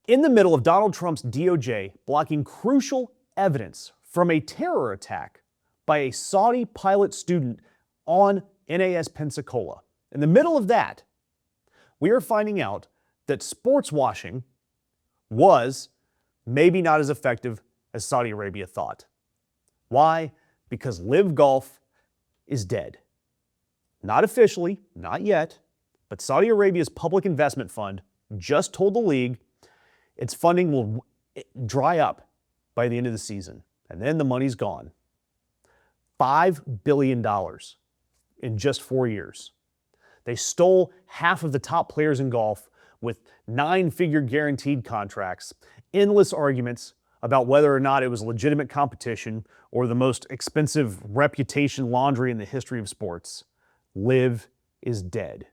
In the middle of Donald Trump's DOJ blocking crucial evidence from a terror attack by a Saudi pilot student on NAS Pensacola, in the middle of that, we are finding out that sports washing was maybe not as effective as Saudi Arabia thought. Why? Because LIV Golf is dead. Not officially, not yet, but Saudi Arabia's public investment fund just told the league its funding will dry up by the end of the season, and then the money's gone. $5 billion in just 4 years. They stole half of the top players in golf with 9-figure guaranteed contracts, endless arguments about whether or not it was legitimate competition or the most expensive reputation laundry in the history of sports. LIV is dead.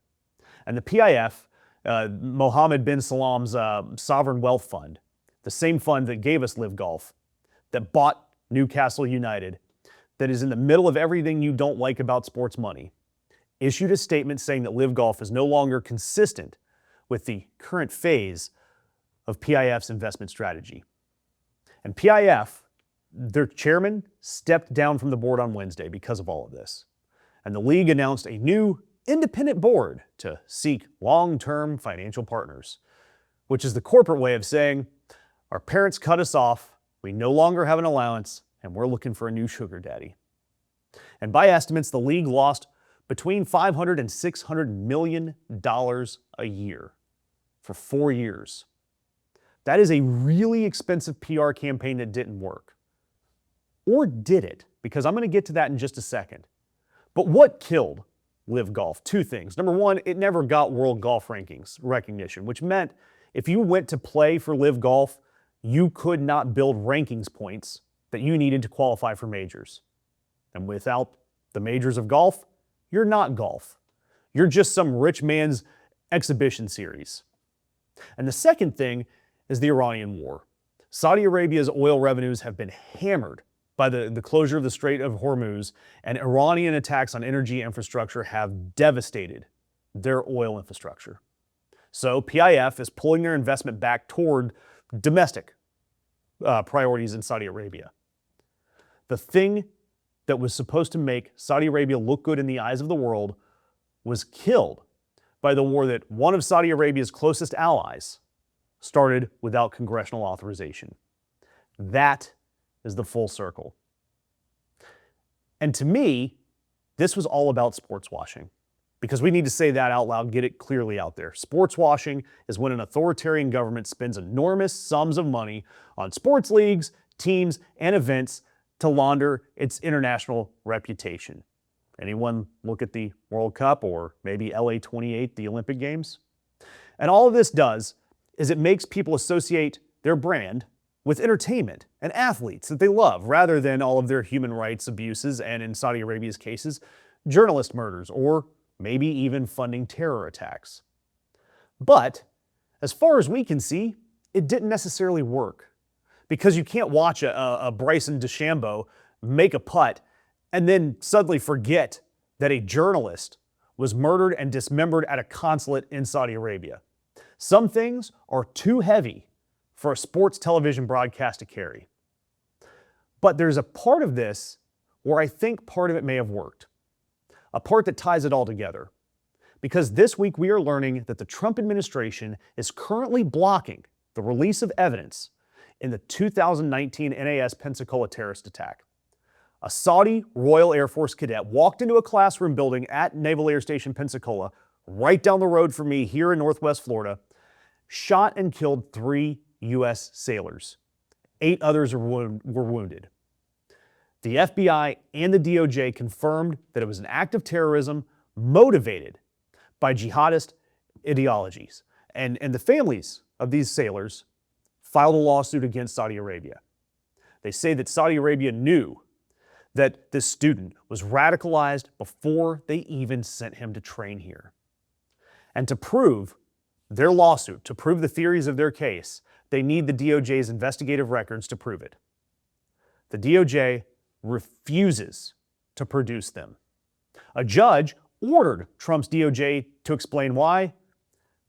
And the PIF, Mohammed bin Salam's sovereign wealth fund, the same fund that gave us LIV Golf, that bought Newcastle United, that is in the middle of everything you don't like about sports money, issued a statement saying that LIV Golf is no longer consistent with the current phase of PIF's investment strategy. And PIF, their chairman, stepped down from the board on Wednesday because of all of this. And the league announced a new independent board to seek long-term financial partners, which is the corporate way of saying, our parents cut us off, we no longer have an allowance, and we're looking for a new sugar daddy. And by estimates, the league lost between $500 and $600 million a year for 4 years. That is a really expensive PR campaign that didn't work. Or did it? Because I'm going to get to that in just a second. But what killed LIV Golf? Two things. Number one, it never got world golf rankings recognition, which meant if you went to play for LIV Golf, you could not build rankings points that you needed to qualify for majors. And without the majors of golf, you're not golf. You're just some rich man's exhibition series. And the second thing is the Iranian war. Saudi Arabia's oil revenues have been hammered by the closure of the Strait of Hormuz, and Iranian attacks on energy infrastructure have devastated their oil infrastructure. So PIF is pulling their investment back toward domestic priorities in Saudi Arabia. The thing that was supposed to make Saudi Arabia look good in the eyes of the world was killed by the war that one of Saudi Arabia's closest allies started without congressional authorization. That is the full circle. And to me, this was all about sports washing, because we need to say that out loud, get it clearly out there. Sports washing is when an authoritarian government spends enormous sums of money on sports leagues, teams, and events to launder its international reputation. Anyone look at the World Cup or maybe LA 28, the Olympic Games? And all of this does is it makes people associate their brand with entertainment and athletes that they love, rather than all of their human rights abuses and, in Saudi Arabia's cases, journalist murders or maybe even funding terror attacks. But as far as we can see, it didn't necessarily work, because you can't watch a Bryson DeChambeau make a putt and then suddenly forget that a journalist was murdered and dismembered at a consulate in Saudi Arabia. Some things are too heavy for a sports television broadcast to carry. But there's a part of this where I think part of it may have worked. A part that ties it all together. Because this week we are learning that the Trump administration is currently blocking the release of evidence in the 2019 NAS Pensacola terrorist attack. A Saudi Royal Air Force cadet walked into a classroom building at Naval Air Station Pensacola, right down the road from me here in Northwest Florida, shot and killed 3 U.S. sailors. 8 others were wounded. The FBI and the DOJ confirmed that it was an act of terrorism motivated by jihadist ideologies. And the families of these sailors filed a lawsuit against Saudi Arabia. They say that Saudi Arabia knew that this student was radicalized before they even sent him to train here. And to prove their lawsuit, to prove the theories of their case, they need the DOJ's investigative records to prove it. The DOJ refuses to produce them. A judge ordered Trump's DOJ to explain why.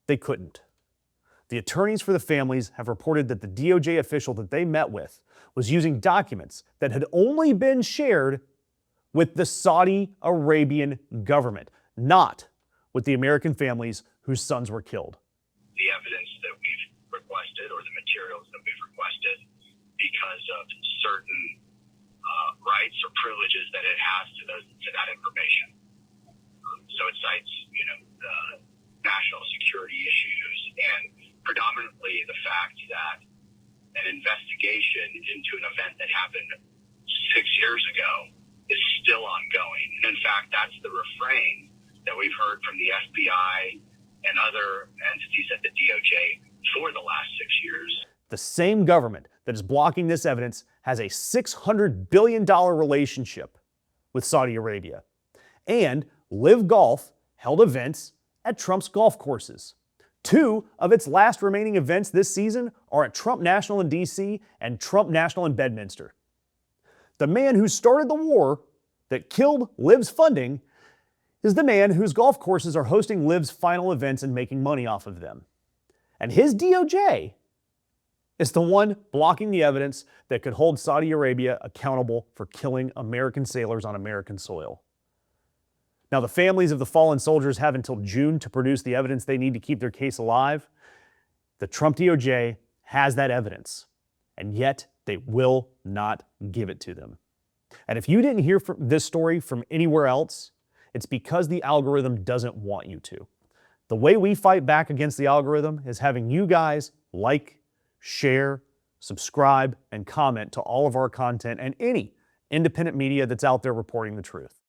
They couldn't. The attorneys for the families have reported that the DOJ official that they met with was using documents that had only been shared with the Saudi Arabian government, not with the American families whose sons were killed. The evidence that we've requested, or the materials that we've requested, because of certain rights or privileges that it has to that information. So it cites, the national security issues and predominantly the fact that an investigation into an event that happened 6 years ago is still ongoing. And in fact, that's the refrain that we've heard from the FBI and other entities at the DOJ for the last 6 years. The same government that is blocking this evidence has a $600 billion relationship with Saudi Arabia. And LIV Golf held events at Trump's golf courses. 2 of its last remaining events this season are at Trump National in D.C. and Trump National in Bedminster. The man who started the war that killed LIV's funding is the man whose golf courses are hosting LIV's final events and making money off of them. And his DOJ is the one blocking the evidence that could hold Saudi Arabia accountable for killing American sailors on American soil. Now, the families of the fallen soldiers have until June to produce the evidence they need to keep their case alive. The Trump DOJ has that evidence, and yet they will not give it to them. And if you didn't hear this story from anywhere else, it's because the algorithm doesn't want you to. The way we fight back against the algorithm is having you guys like, share, subscribe, and comment to all of our content and any independent media that's out there reporting the truth.